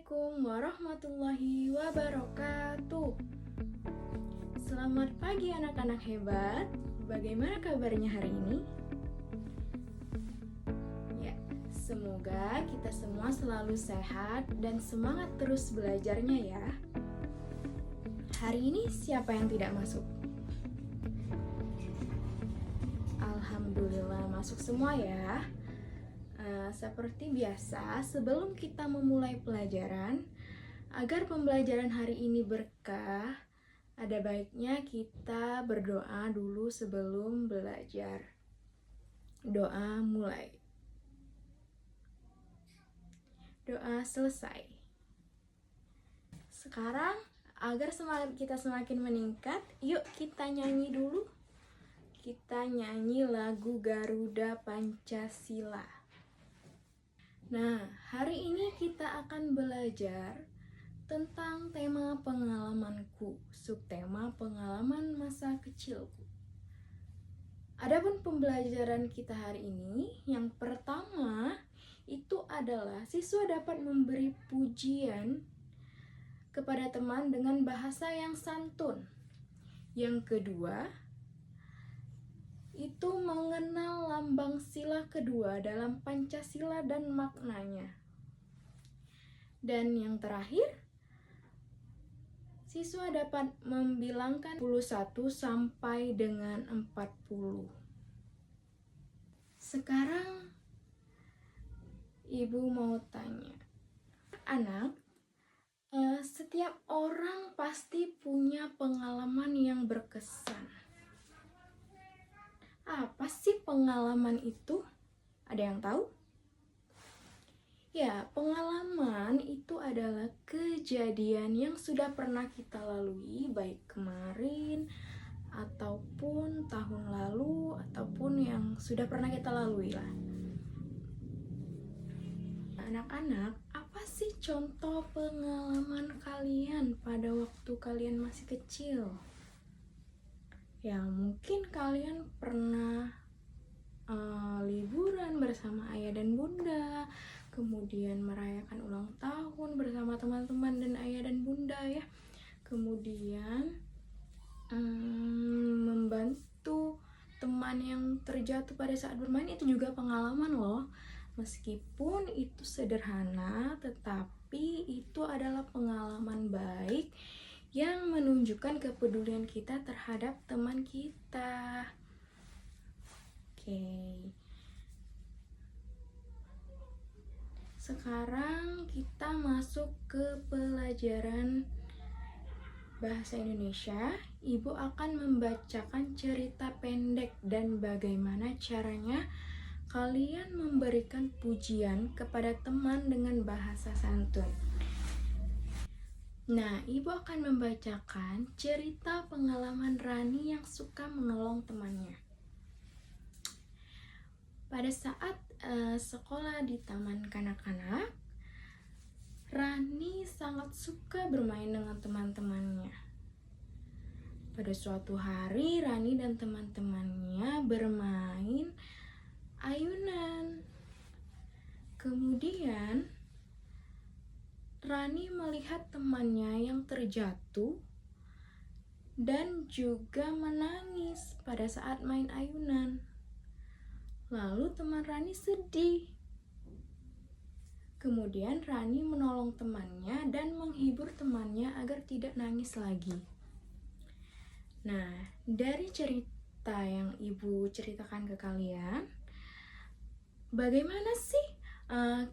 Assalamualaikum warahmatullahi wabarakatuh. Selamat pagi anak-anak hebat. Bagaimana kabarnya hari ini? Ya, semoga kita semua selalu sehat dan semangat terus belajarnya ya. Hari ini siapa yang tidak masuk? Alhamdulillah masuk semua ya. Seperti biasa, sebelum kita memulai pelajaran, agar pembelajaran hari ini berkah, ada baiknya kita berdoa dulu sebelum belajar. Doa mulai. Doa selesai. Sekarang, agar semangat kita semakin meningkat, yuk kita nyanyi dulu. Kita nyanyi lagu Garuda Pancasila. Nah, hari ini kita akan belajar tentang tema pengalamanku, subtema pengalaman masa kecilku. Adapun pembelajaran kita hari ini, yang pertama itu adalah siswa dapat memberi pujian kepada teman dengan bahasa yang santun. Yang kedua, itu mengenal lambang sila kedua dalam Pancasila dan maknanya. Dan yang terakhir, siswa dapat membilangkan 21 sampai dengan 40. Sekarang Ibu mau tanya, anak, setiap orang pasti punya pengalaman yang berkesan. Apa sih pengalaman itu? Ada yang tahu? Ya, pengalaman itu adalah kejadian yang sudah pernah kita lalui, baik kemarin, ataupun tahun lalu, ataupun yang sudah pernah kita lalui lah. Anak-anak, apa sih contoh pengalaman kalian pada waktu kalian masih kecil? Ya, mungkin kalian pernah liburan bersama ayah dan bunda, kemudian merayakan ulang tahun bersama teman-teman dan ayah dan bunda ya, kemudian membantu teman yang terjatuh pada saat bermain, itu juga pengalaman loh. Meskipun itu sederhana, tetapi itu adalah pengalaman baik yang menunjukkan kepedulian kita terhadap teman kita. Oke. Sekarang kita masuk ke pelajaran bahasa Indonesia. Ibu akan membacakan cerita pendek dan bagaimana caranya kalian memberikan pujian kepada teman dengan bahasa santun. Nah, Ibu akan membacakan cerita pengalaman Rani yang suka menolong temannya. Pada saat sekolah di taman kanak-kanak, Rani sangat suka bermain dengan teman-temannya. Pada suatu hari, Rani dan teman-temannya bermain ayunan. Kemudian, Rani melihat temannya yang terjatuh dan juga menangis pada saat main ayunan. Lalu teman Rani sedih. Kemudian Rani menolong temannya dan menghibur temannya agar tidak nangis lagi. Nah, dari cerita yang Ibu ceritakan ke kalian, bagaimana sih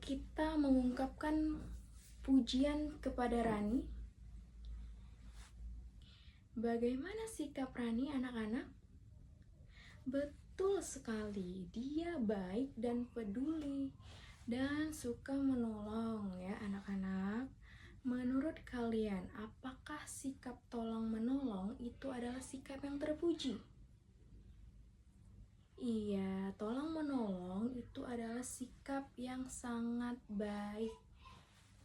kita mengungkapkan pujian kepada Rani? Bagaimana sikap Rani, anak-anak? Betul sekali, dia baik dan peduli dan suka menolong ya anak-anak. Menurut kalian, apakah sikap tolong menolong itu adalah sikap yang terpuji? Iya, tolong menolong itu adalah sikap yang sangat baik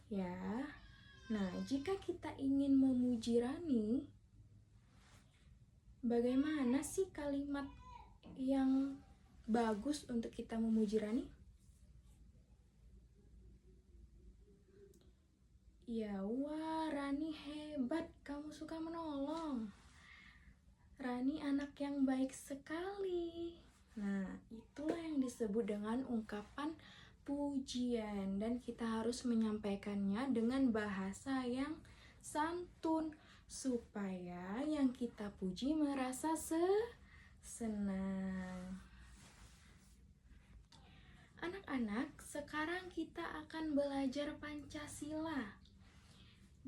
ya. Nah, jika kita ingin memuji Rani, bagaimana sih kalimat yang bagus untuk kita memuji Rani? Ya, wah, Rani hebat, kamu suka menolong. Rani anak yang baik sekali. Nah, itulah yang disebut dengan ungkapan pujian, dan kita harus menyampaikannya dengan bahasa yang santun supaya yang kita puji merasa senang. Anak-anak, sekarang kita akan belajar Pancasila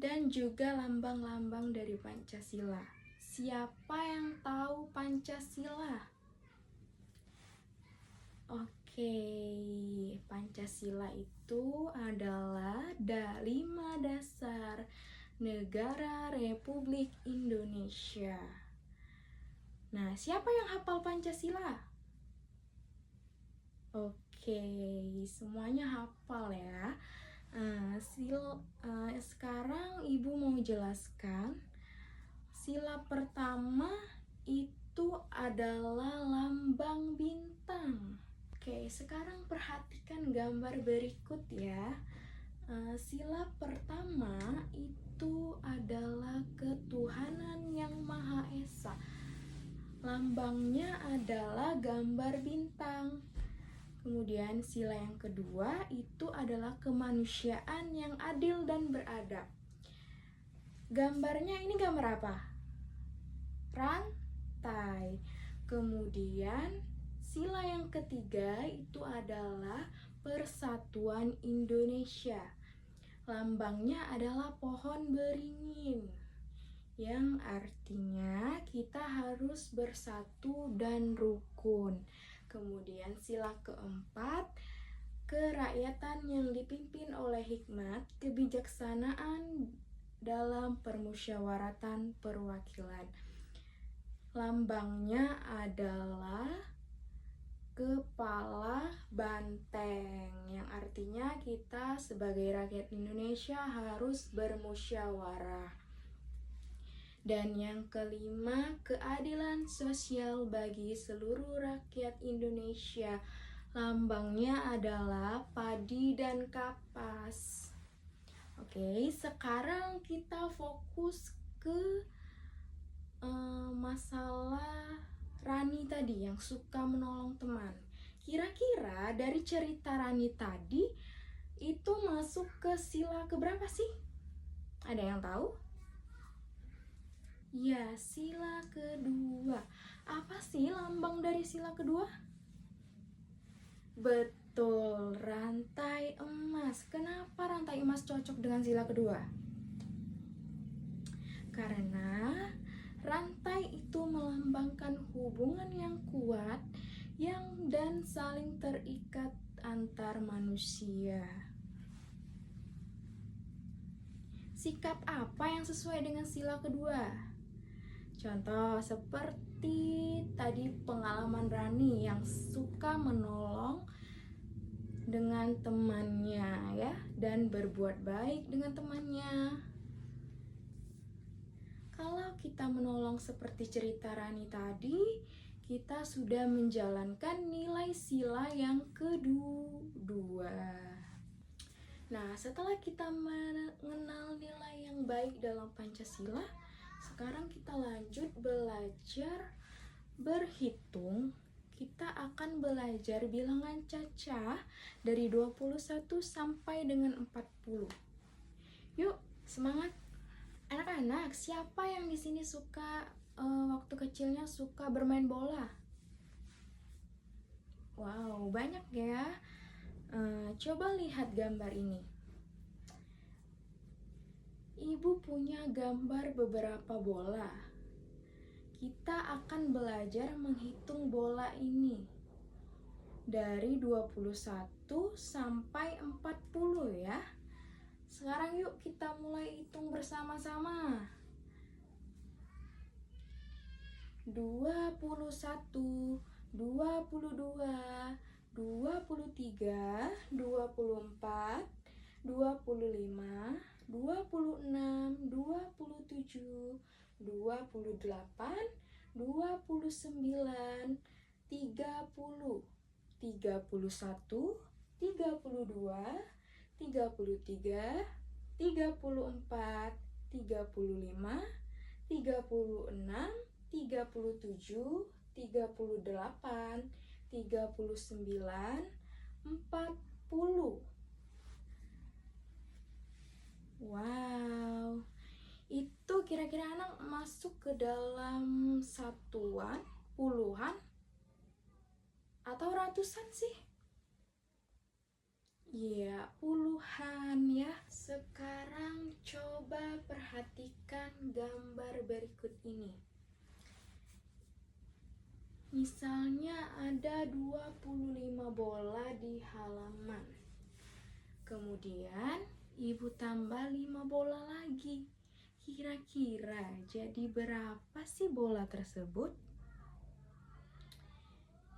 dan juga lambang-lambang dari Pancasila. Siapa yang tahu Pancasila? Oke, Pancasila itu adalah 5 dasar negara Republik Indonesia. Nah, siapa yang hafal Pancasila? Oke, semuanya hafal ya. Sekarang Ibu mau jelaskan. Sila pertama itu adalah lambang bintang. Oke, sekarang perhatikan gambar berikut ya. Sila pertama itu adalah ketuhanan yang Maha Esa. Lambangnya adalah gambar bintang. Kemudian sila yang kedua itu adalah kemanusiaan yang adil dan beradab. Gambarnya ini gambar apa? Rantai. Kemudian sila yang ketiga itu adalah Persatuan Indonesia. Lambangnya adalah pohon beringin, yang artinya kita harus bersatu dan rukun. Kemudian sila keempat, kerakyatan yang dipimpin oleh hikmat, kebijaksanaan dalam permusyawaratan perwakilan. Lambangnya adalah kepala banteng, yang artinya kita sebagai rakyat Indonesia harus bermusyawarah. Dan yang kelima, keadilan sosial bagi seluruh rakyat Indonesia. Lambangnya adalah padi dan kapas. Oke, sekarang kita fokus ke masalah Rani tadi yang suka menolong teman. Kira-kira dari cerita Rani tadi itu masuk ke sila keberapa sih? Ada yang tahu? Ya, sila kedua. Apa sih lambang dari sila kedua? Betul, rantai emas. Kenapa rantai emas cocok dengan sila kedua? Karena rantai itu melambangkan hubungan yang kuat dan saling terikat antar manusia. Sikap apa yang sesuai dengan sila kedua? Contoh seperti tadi pengalaman Rani yang suka menolong dengan temannya ya, dan berbuat baik dengan temannya. Kalau kita menolong seperti cerita Rani tadi, kita sudah menjalankan nilai sila yang kedua. Nah, setelah kita mengenal nilai yang baik dalam Pancasila, sekarang kita lanjut belajar berhitung. Kita akan belajar bilangan cacah dari 21 sampai dengan 40. Yuk, semangat! Anak-anak, siapa yang di sini suka waktu kecilnya suka bermain bola? Wow, banyak ya. Coba lihat gambar ini. Ibu punya gambar beberapa bola. Kita akan belajar menghitung bola ini dari 21 sampai 40 ya. Sekarang yuk kita mulai hitung bersama-sama. 21, 22, 23, 24, 25, 26, 27, 28, 29, 30, 31, 32, 33, 34, 35, 36, 37, 38, 39, 40. Wow, itu kira-kira anak masuk ke dalam satuan, puluhan, atau ratusan sih? Iya, puluhan ya. Sekarang coba perhatikan gambar berikut ini. Misalnya ada 25 bola di halaman. Kemudian ibu tambah 5 bola lagi. Kira-kira jadi berapa sih bola tersebut?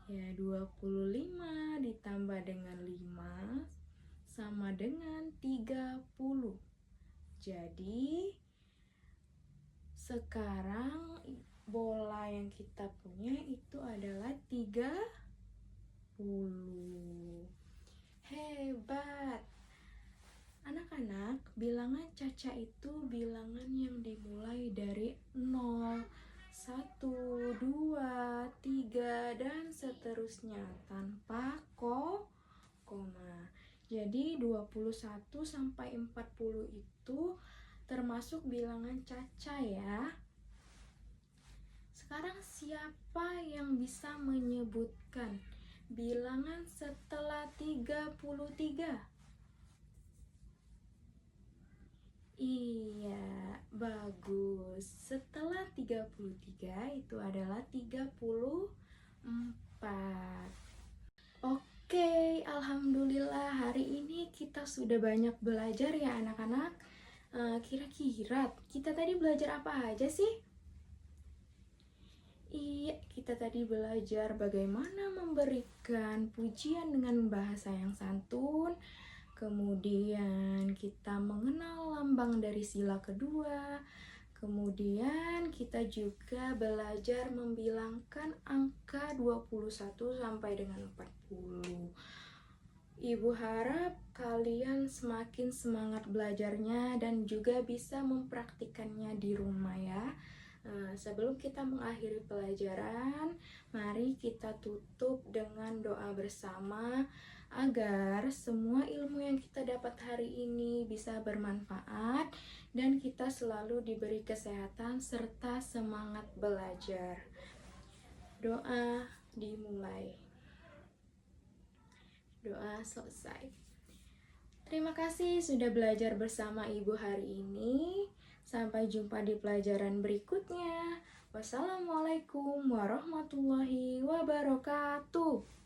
Ya, 25 ditambah dengan 5 sama dengan 30. Jadi sekarang bola yang kita punya itu adalah 30. Hebat. Anak-anak, bilangan Caca itu bilangan yang dimulai dari 0, 1, 2, 3, dan seterusnya tanpa koma. Jadi 21 sampai 40 itu termasuk bilangan Caca ya. Sekarang siapa yang bisa menyebutkan bilangan setelah 33? Iya, bagus. Setelah 33 itu adalah 34. Oke, alhamdulillah hari ini kita sudah banyak belajar ya anak-anak. Kira-kira kita tadi belajar apa aja sih? Iya, kita tadi belajar bagaimana memberikan pujian dengan bahasa yang santun. Kemudian kita mengenal lambang dari sila kedua. Kemudian kita juga belajar membilangkan angka 21 sampai dengan 40. Ibu harap kalian semakin semangat belajarnya dan juga bisa mempraktikannya di rumah ya. Sebelum kita mengakhiri pelajaran, mari kita tutup dengan doa bersama agar semua ilmu yang kita dapat hari ini bisa bermanfaat dan kita selalu diberi kesehatan serta semangat belajar. Doa dimulai. Doa selesai. Terima kasih sudah belajar bersama Ibu hari ini. Sampai jumpa di pelajaran berikutnya. Wassalamualaikum warahmatullahi wabarakatuh.